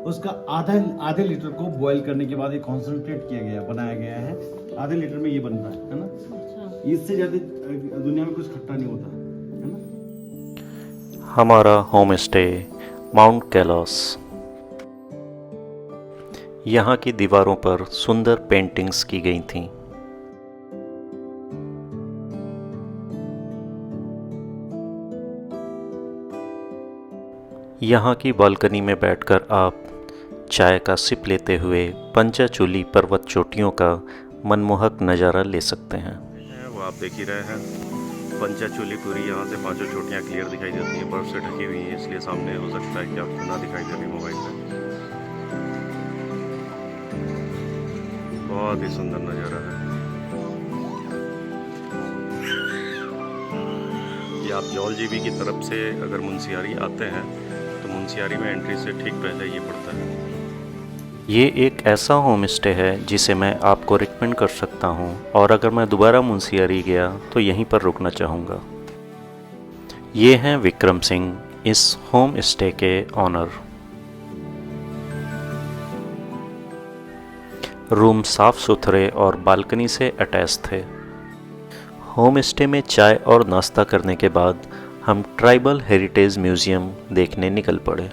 उसका आधे लीटर को बॉईल करने के बाद ये कॉन्सेंट्रेट किया गया, बनाया गया है। आधे लीटर में ये बनता है ना। अच्छा। इससे ज़्यादा दुनिया में कुछ खट्टा नहीं होता है ना। हमारा होम स्टे माउंट कैलाश। यहाँ की दीवारों पर सुंदर पेंटिंग्स की गई थीं। यहाँ की बालकनी में बैठकर आप चाय का सिप लेते हुए पंचाचूली पर्वत चोटियों का मनमोहक नज़ारा ले सकते हैं। वो आप देख ही रहे हैं, पंचाचूली पूरी यहाँ से पांचों चोटियाँ क्लियर दिखाई देती हैं। बर्फ से ढकी हुई है, इसलिए सामने हो सकता है कि आपको ना दिखाई दे रही मोबाइल में। बहुत ही सुंदर नज़ारा है। ये आप जौल जीबी की तरफ से अगर मुंशियारी आते हैं तो मुंशियारी में एंट्री से ठीक पहले ये पड़ता है। ये एक ऐसा होम स्टे है जिसे मैं आपको रिकमेंड कर सकता हूँ, और अगर मैं दोबारा मुंशियारी गया तो यहीं पर रुकना चाहूँगा। ये हैं विक्रम सिंह, इस होम स्टे के ऑनर। रूम साफ सुथरे और बालकनी से अटैच थे। होम स्टे में चाय और नाश्ता करने के बाद हम ट्राइबल हेरिटेज म्यूज़ियम देखने निकल पड़े।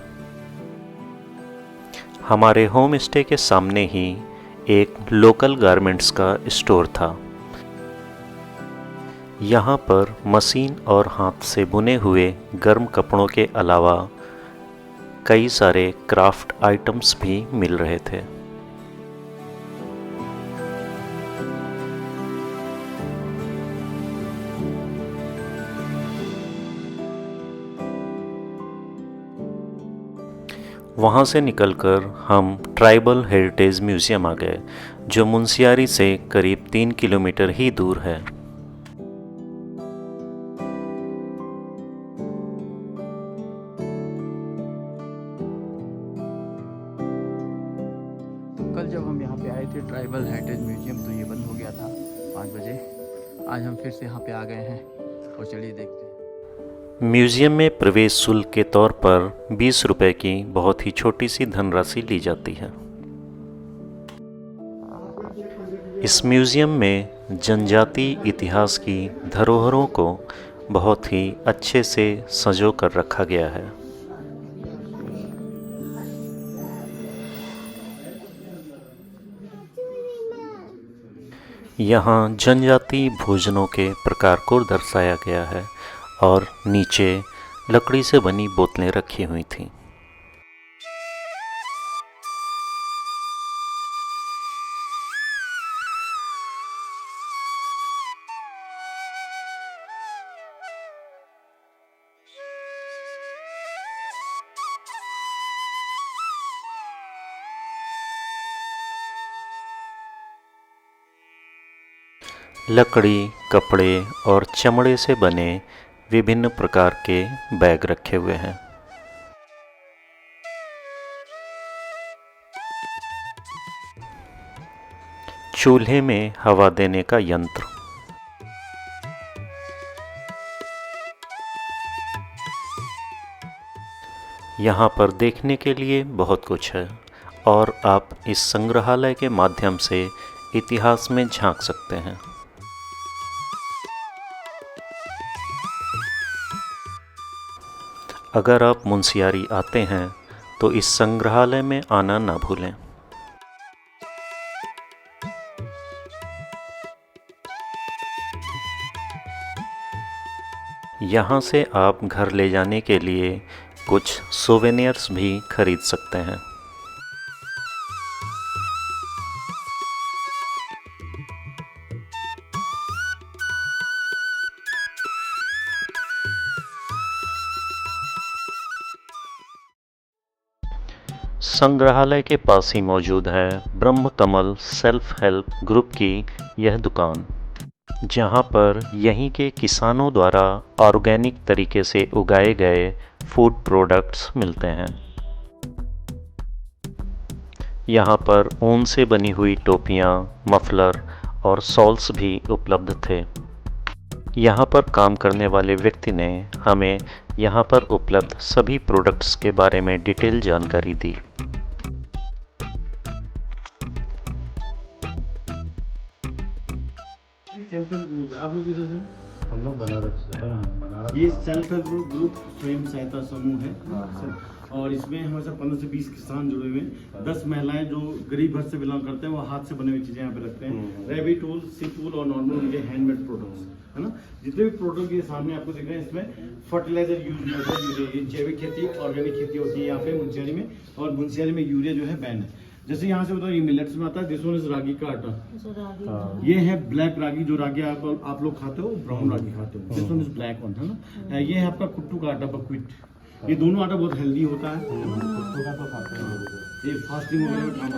हमारे होम स्टे के सामने ही एक लोकल गारमेंट्स का स्टोर था। यहाँ पर मशीन और हाथ से बुने हुए गर्म कपड़ों के अलावा कई सारे क्राफ्ट आइटम्स भी मिल रहे थे। वहाँ से निकलकर हम ट्राइबल हेरिटेज म्यूज़ियम आ गए, जो मुंशियारी से करीब 3 किलोमीटर ही दूर है। तो कल जब हम यहाँ पे आए थे ट्राइबल हेरिटेज म्यूज़ियम, तो ये बंद हो गया था 5 बजे। आज हम फिर से यहाँ पे आ गए हैं, और चलिए देखते हैं। म्यूज़ियम में प्रवेश शुल्क के तौर पर 20 रुपए की बहुत ही छोटी सी धनराशि ली जाती है। इस म्यूज़ियम में जनजाति इतिहास की धरोहरों को बहुत ही अच्छे से संजो कर रखा गया है। यहाँ जनजाति भोजनों के प्रकार को दर्शाया गया है, और नीचे लकड़ी से बनी बोतलें रखी हुई थीं। लकड़ी, कपड़े और चमड़े से बने विभिन्न प्रकार के बैग रखे हुए हैं। चूल्हे में हवा देने का यंत्र। यहाँ पर देखने के लिए बहुत कुछ है, और आप इस संग्रहालय के माध्यम से इतिहास में झांक सकते हैं। अगर आप मुंशियारी आते हैं तो इस संग्रहालय में आना ना भूलें। यहाँ से आप घर ले जाने के लिए कुछ सोवेनियर्स भी खरीद सकते हैं। संग्रहालय के पास ही मौजूद है ब्रह्म कमल सेल्फ हेल्प ग्रुप की यह दुकान, जहां पर यहीं के किसानों द्वारा ऑर्गेनिक तरीके से उगाए गए फूड प्रोडक्ट्स मिलते हैं। यहाँ पर ऊन से बनी हुई टोपियाँ, मफलर और सॉल्स भी उपलब्ध थे। यहाँ पर काम करने वाले व्यक्ति ने हमें यहाँ पर उपलब्ध सभी प्रोडक्ट्स के बारे में डिटेल जानकारी दी। आप लोग किधर से? हम लोग बनारस से। ये सेल्फ हेल्प ग्रुप स्वयं सहायता समूह है और इसमें हमारे साथ 15 से 20 किसान जुड़े हुए हैं। 10 महिलाएं जो गरीब घर से बिलोंग करते हैं वो हाथ से बने हुई चीजें यहाँ पे रखते हैं। रेबी टूल, सी टूल और नॉर्मल उनके हैंडमेड प्रोडक्ट्स है ना। जितने भी प्रोडक्ट ये सामने आपको दिख रहे हैं इसमें फर्टिलाइजर यूज होता है। जैविक खेती, ऑर्गेनिक खेती होती है यहाँ पे मुंशियारी में, और मुंशियारी में यूरिया जो है बैन है। जैसे यहाँ से बताओ ये मिलेट्स में आता है। दिस वन इज रागी का आटा। ये है ब्लैक रागी, जो रागी आप लोग खाते हो, ब्राउन रागी खाते हो। This one is black one है ना। ये है आपका कुट्टू का आटा, बकवीट। ये दोनों आटा बहुत हेल्दी होता है। कुट्टू का तो खाते हैं लोग। ये फास्टिंग वगैरह में खाना।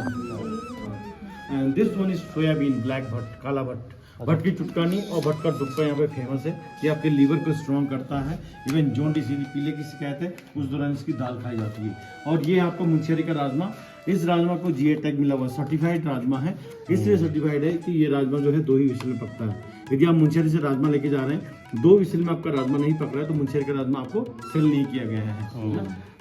And this one is soybean, black Bhatt, काला भट्ट। भट्ट की चुटकानी और भट्ट का दुक्का यहाँ पे फेमस है। ये आपके लीवर को स्ट्रॉन्ग करता है। इवन जॉन्डिस यानी पीले की शिकायत है उस दौरान इसकी दाल खाई जाती है। और ये आपका मुंशियारी का राजमा। इस राजमा को जीए टैग मिला हुआ, सर्टिफाइड राजमा है। इसलिए सर्टिफाइड है कि ये राजमा जो है 2 ही विसल में पकता है। यदि आप मुंशियारी से राजमा लेके जा रहे हैं, 2 विसल में आपका राजमा नहीं पक रहा है, तो मुंशियारी का राजमा आपको सेल नहीं किया गया है।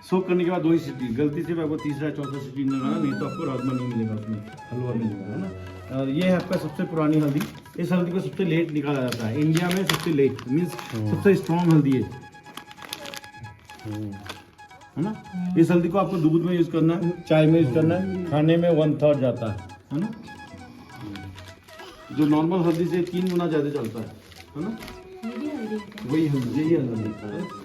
सोक करने के बाद 2 ही सीटी, गलती से आपको तीसरा चौथा सीटी लगाना, नहीं तो आपको राजमा नहीं मिलेगा, उसमें हलवा मिलेगा है ना। और ये है आपका सबसे पुरानी हल्दी। इस हल्दी को सबसे लेट निकाला जाता है इंडिया में, सबसे लेट मीन्स सबसे स्ट्रॉन्ग हल्दी है ना। इस हल्दी को आपको दूध में यूज करना है, चाय में यूज करना है, खाने में 1/3 जाता है ना। जो नॉर्मल हल्दी से 3 गुना ज्यादा चलता है ना। वही हल्दी, यही हल्दी।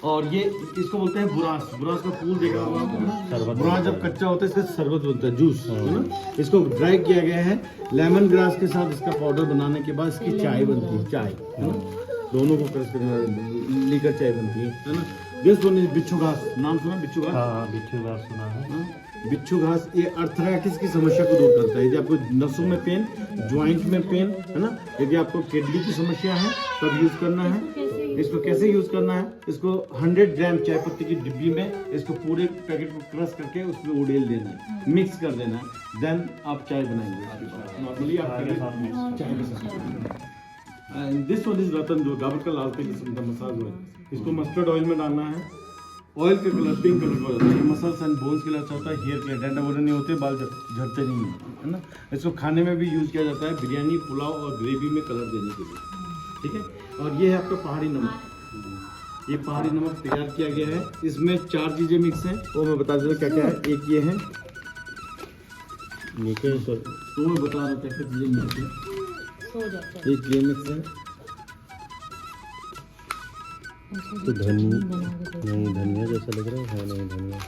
और ये इसको बोलते हैं बुरास। बुरास का फूल देखा होगा आपको। बुरास जब कच्चा होता है इसका शरबत बनता है, जूस है ना। इसको ड्राई किया गया है लेमन ग्रास के साथ। इसका पाउडर बनाने के बाद इसकी चाय बनती है, चाय है ना। दोनों को क्रश करके लीकर चाय बनती है ना। दिस वन इज बिच्छू घास। नाम सुना बिच्छू घास? हाँ, बिच्छू घास सुना है। बिच्छू घास ये अर्थराइटिस की समस्या को दूर करता है। यदि आपको नसों में पेन, ज्वाइंट में पेन है ना, यदि आपको किडनी की समस्या है तब यूज करना है। इसको कैसे यूज करना है? इसको 100 ग्राम चाय पत्ती की डिब्बी में इसको पूरे पैकेट को क्रश करके उसमें उड़ेल देना है, मिक्स कर देना है, देन आप चाय बनाएंगे। नॉर्मली आप चाय के साथ। एंड दिस वन इज रतन, जो गाबर का लाल किस्म का मसाज ऑयल। इसको मस्टर्ड ऑयल में डालना है। ऑयल का कलर पिंक कलर का होता है। मसल्स एंड बोन्स के लिए अच्छा होता है। हेयर के लिए डंडा वोडा नहीं होते, बाल झड़ते नहीं है ना। इसको खाने में भी यूज किया जाता है, बिरयानी, पुलाव और ग्रेवी में कलर देने के लिए, ठीक है। और ये है आपका पहाड़ी नमक। ये पहाड़ी नमक तैयार किया गया है। इसमें 4 चीजें मिक्स हैं, वो मैं बता देता हूँ क्या क्या है। एक ये है, ये क्या है सर, तो मैं बता रहा हूँ क्या क्या चीजें मिक्स है। एक ये मिक्स है, तो धनिया नहीं, धनिया जैसा लग रहा है नहीं धनिया।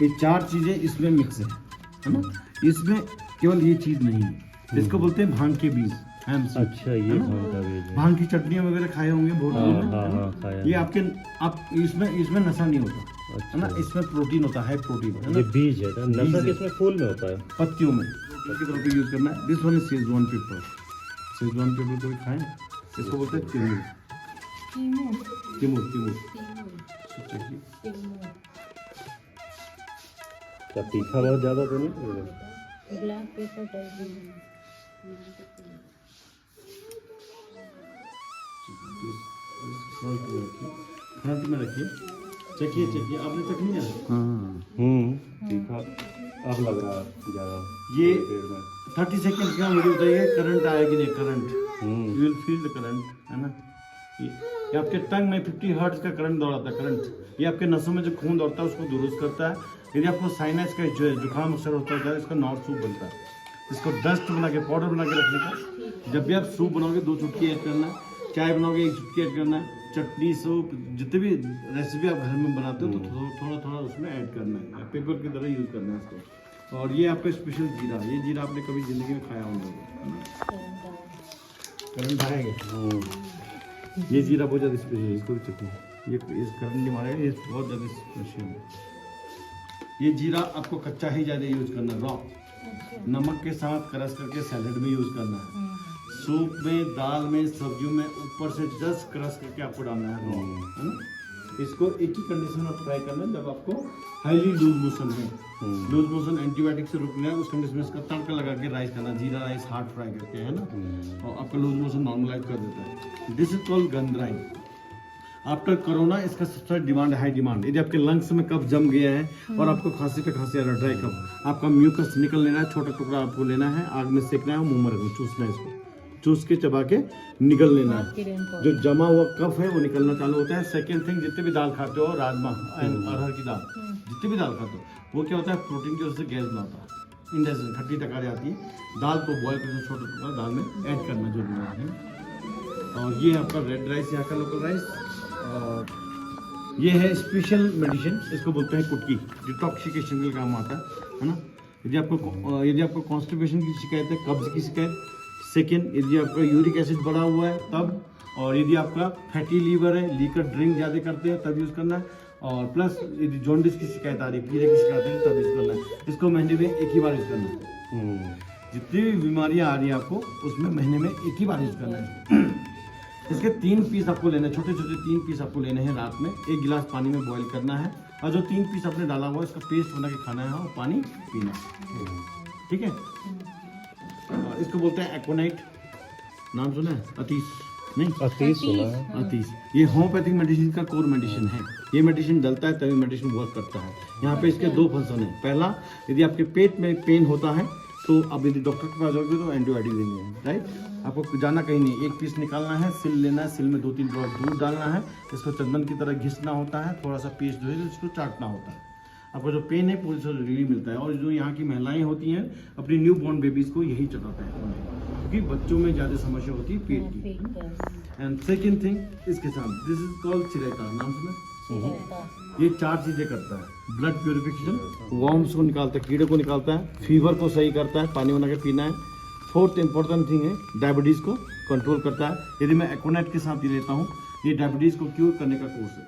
ये 4 चीजें इसमें मिक्स है ना। इसमें केवल ये चीज नहीं है, इसको बोलते हैं भांग के बीज। अच्छा, ये भांग का बीज है। भांग की चटनियाँ वगैरह खाए होंगे बहुत लोग, हाँ, खाया। ये आपके आप इसमें नशा नहीं होता है ना। इसमें प्रोटीन होता है, प्रोटीन है ना। ये बीज है ना, नशा किसमें? फूल में होता है, पत्तियों में। इसकी तरफ यूज करना है। This one is Schezwan paper. Schezwan paper को भी खाएं, इसको बोलते हैं तिमुर। क्या तीखा बहुत ज्यादा तो नहीं? ब्लैक पेपर टाइप फ्रंट में रखिए, चखिए आपने चखनी है। तीखा अब लग रहा है ज्यादा। ये पेड़ में 30 सेकंड का मुझे बताइए, करंट आएगी नहीं? Current, you will feel the current है ना। ये आपके टंग में 50 हर्ट्ज का करंट दौड़ाता है। करंट ये आपके नसों में जो खून दौड़ता है उसको दुरुस्त करता है। यदि आपको साइनस का जो है जुकाम अक्सर होता है, इसका नॉर्थ सूप बनता है। इसको डस्ट बना के, पाउडर बना के रखने का। जब भी आप सूप बनाओगे 2 चुटकी ऐड करना है, चाय बनाओगे 1 चुटकी ऐड करना है, चटनी, सूप, जितने भी रेसिपी आप घर में बनाते हो तो थोड़ा थोड़ा उसमें ऐड करना है। पेपर की तरह यूज़ करना है इसको। और ये आपका स्पेशल जीरा, ये जीरा आपने कभी ज़िंदगी में खाया होगा, करंट आएगा। ये जीरा बहुत ज़्यादा स्पेशल है, इसको भी चखिए। ये इस करंट नहीं मारेगा, ये बहुत ज़्यादा स्पेशल है। ये जीरा आपको कच्चा ही ज़्यादा यूज करना है, रॉ। नमक के साथ क्रश करके सैलेड में यूज करना है, सूप में, दाल में, सब्जियों में ऊपर से जस्ट क्रश करके आपको डालना है, रॉ है ना। इसको एक ही कंडीशन में फ्राई करना है, जब आपको हाईली लूज मोशन है। लूज मोशन एंटीबायोटिक से रुकना है, उस कंडीशन में इसका तड़का लगा के राइस करना, जीरा राइस हार्ड फ्राई करके है ना, और आपका लूज मोशन नॉर्मलाइज कर देता है। दिस इज कॉल्ड गंधराई। आफ्टर कोरोना इसका सबसे डिमांड, हाई डिमांड। यदि आपके लंग्स में कफ जम गया है और आपको खांसी पे खांसी आ रहा है, ड्राई कफ, आपका म्यूकस निकल लेना है, छोटा टुकड़ा आपको लेना है, आग में सेकना है, मुंह में रखना, चूसना है, इसको चूस के चबा के निकल लेना है। जो जमा हुआ कफ है वो निकलना चालू होता है। सेकेंड थिंग, जितने भी दाल खाते हो, राजमा अरहर की दाल, जितने भी दाल खाते हो, वो क्या होता है, प्रोटीन की वजह से गैस बनाता है, इंडाइजेशन, खट्टी टकारी आती है। दाल को बॉयल करके छोटा टुकड़ा दाल में ऐड करना जरूरी है। और ये आपका रेड राइस, यहाँ का लोकल राइस। और ये है स्पेशल मेडिसिन, इसको बोलते हैं कुटकी, डिटॉक्सिकेशन के काम आता है ना। यदि आपको कॉन्स्टिपेशन की शिकायत है, कब्ज की शिकायत, सेकेंड यदि आपका यूरिक एसिड बढ़ा हुआ है तब, और यदि आपका फैटी लीवर है, लीकर ड्रिंक ज़्यादा करते हैं तब यूज़ करना है, और प्लस यदि जॉन्डिस की शिकायत आ रही है, पीले की शिकायत है तब यूज़ करना है। इसको महीने में एक ही बार यूज़ करना है। जितनी भी बीमारियाँ आ रही हैं आपको, उसमें महीने में एक ही बार यूज़ करना है। इसके 3 पीस आपको लेने हैं, छोटे छोटे 3 पीस आपको लेने हैं। रात में 1 गिलास पानी में बॉईल करना है, और जो 3 पीस आपने डाला हुआ है इसका पेस्ट बना के खाना है और पानी पीना है, ठीक है। इसको बोलते हैं एक्वोनाइट, नाम सुना है? अतीस नहीं, अतीस सुना है। अतीस, ये होम्योपैथिक मेडिसिन का कोर मेडिसिन है। ये मेडिसिन डलता है तभी मेडिसिन वर्क करता है। यहाँ पे इसके 2 फंक्शन है। पहला, यदि आपके पेट में पेन होता है तो अब यदि डॉक्टर के पास जाओगे तो एंटीबायोटिक देंगे, राइट। आपको जाना कहीं नहीं, 1 पीस निकालना है, सिल लेना है, सिल में 2-3 ड्रॉप दूध डालना है, इसको चंदन की तरह घिसना होता है, थोड़ा सा पेस्ट जो है इसको चाटना होता है। आपको जो पेन है पूरी से रिलीफ मिलता है। और जो यहाँ की महिलाएं होती हैं अपनी न्यू बॉर्न बेबीज को यही चटाते हैं, क्योंकि बच्चों में ज़्यादा समस्या होती है पेट की। एंड सेकेंड थिंग, इसके साथ दिस इज कॉल्ड चिरेका, नाम सुना? ये 4 चीज़ें करता है। ब्लड प्योरिफिकेशन, वॉर्म्स को निकालता है, कीड़े को निकालता है, फीवर को सही करता है, पानी बना के पीना है। 4th इंपॉर्टेंट थिंग है, डायबिटीज़ को कंट्रोल करता है। यदि मैं एक्वोनाइट के साथ ही लेता हूँ, ये डायबिटीज़ को क्योर करने का कोर्स है।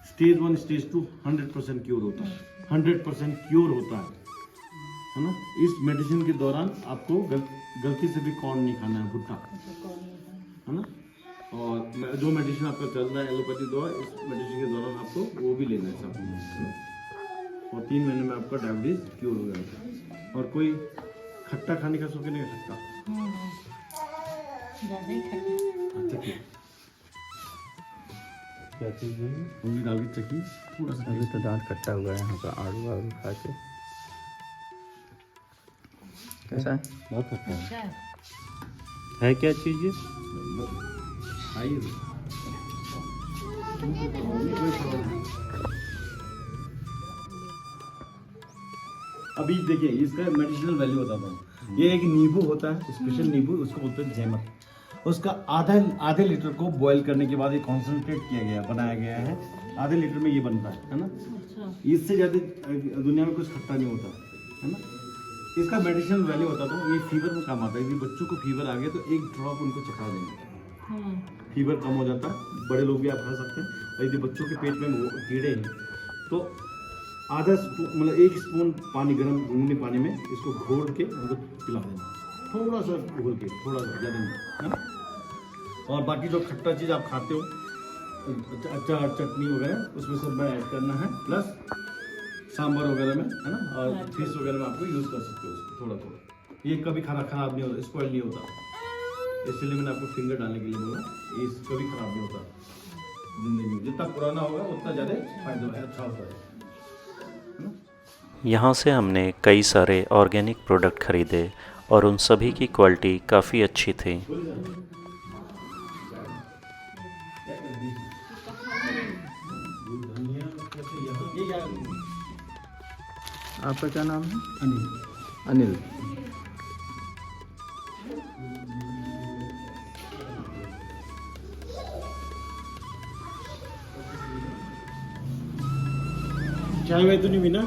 स्टेज 1 स्टेज 2 100% क्योर होता है, 100% क्योर होता है ना। इस मेडिसिन के दौरान आपको गलती से भी कॉर्न नहीं खाना है, भुट्टा, है ना। और जो मेडिसिन आपका चल रहा है एलोपैथी दवा, इस मेडिसिन के दौरान आपको वो भी लेना है सब, और 3 महीने में आपका डायबिटीज क्योर हो जाएगा। और कोई खट्टा खाने का शौकीन है? खट्टा अच्छा, क्या चीज़ है? मूंगी दाल की चटनी, थोड़ा सा अभी तो दांत कट्टा हुआ है यहाँ का, आड़ू खा के। कैसा है? बहुत अच्छा है। क्या चीज़ है? खाइए। अभी देखिए इसका मेडिसिनल वैल्यू बताता हूँ। ये एक नींबू होता है, स्पेशल नींबू, उसको बोलते हैं जैमत। उसका आधे लीटर को बॉईल करने के बाद ये कॉन्सेंट्रेट किया गया, बनाया गया है। आधे लीटर में ये बनता है ना। इससे ज़्यादा दुनिया में कुछ खट्टा नहीं होता है ना। इसका मेडिसिनल वैल्यू बताता हूँ। ये फीवर में काम आता है। यदि बच्चों को फीवर आ गया तो 1 ड्रॉप उनको चखा देंगे, फीवर कम हो जाता है। बड़े लोग भी आप खा सकते हैं। और यदि बच्चों के पेट में कीड़े हैं तो आधा स्पून, मतलब 1 स्पून पानी, गर्म गुनगुने पानी में इसको घोल के उनको पिला देना, थोड़ा सा घोल के, थोड़ा सा, ज़्यादा नहीं, है ना। और बाकी जो खट्टा चीज़ आप खाते हो, अचार, चटनी वगैरह, उसमें सब में ऐड करना है, प्लस सांभर वगैरह में, है ना। और फिश वगैरह में आपको यूज़ कर सकते हो उसको थोड़ा थोड़ा। ये कभी खराब नहीं होता, स्पॉइल नहीं होता, इसलिए मैंने आपको फिंगर डालने के लिए बोला। ये कभी खराब नहीं होता जिंदगी में। जितना पुराना होगा उतना ज़्यादा फायदा है, अच्छा होता है। यहाँ से हमने कई सारे ऑर्गेनिक प्रोडक्ट खरीदे और उन सभी की क्वालिटी काफ़ी अच्छी थी। आपका क्या नाम है? अनिल। अनिल। चाय वाय तो नहीं पीना?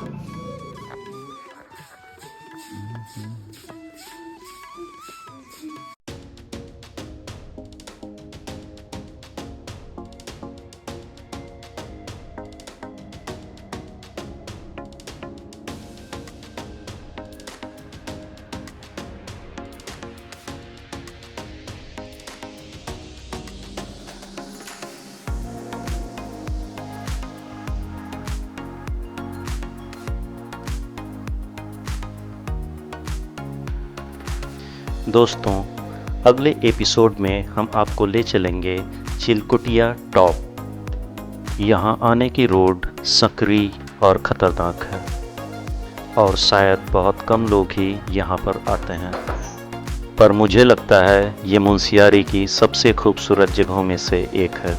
दोस्तों, अगले एपिसोड में हम आपको ले चलेंगे चिलकुटिया टॉप। यहाँ आने की रोड संकरी और ख़तरनाक है और शायद बहुत कम लोग ही यहाँ पर आते हैं, पर मुझे लगता है ये मुंशियारी की सबसे खूबसूरत जगहों में से एक है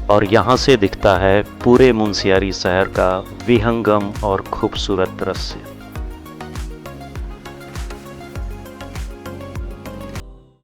और यहाँ से दिखता है पूरे मुंशियारी शहर का विहंगम और खूबसूरत दृश्य।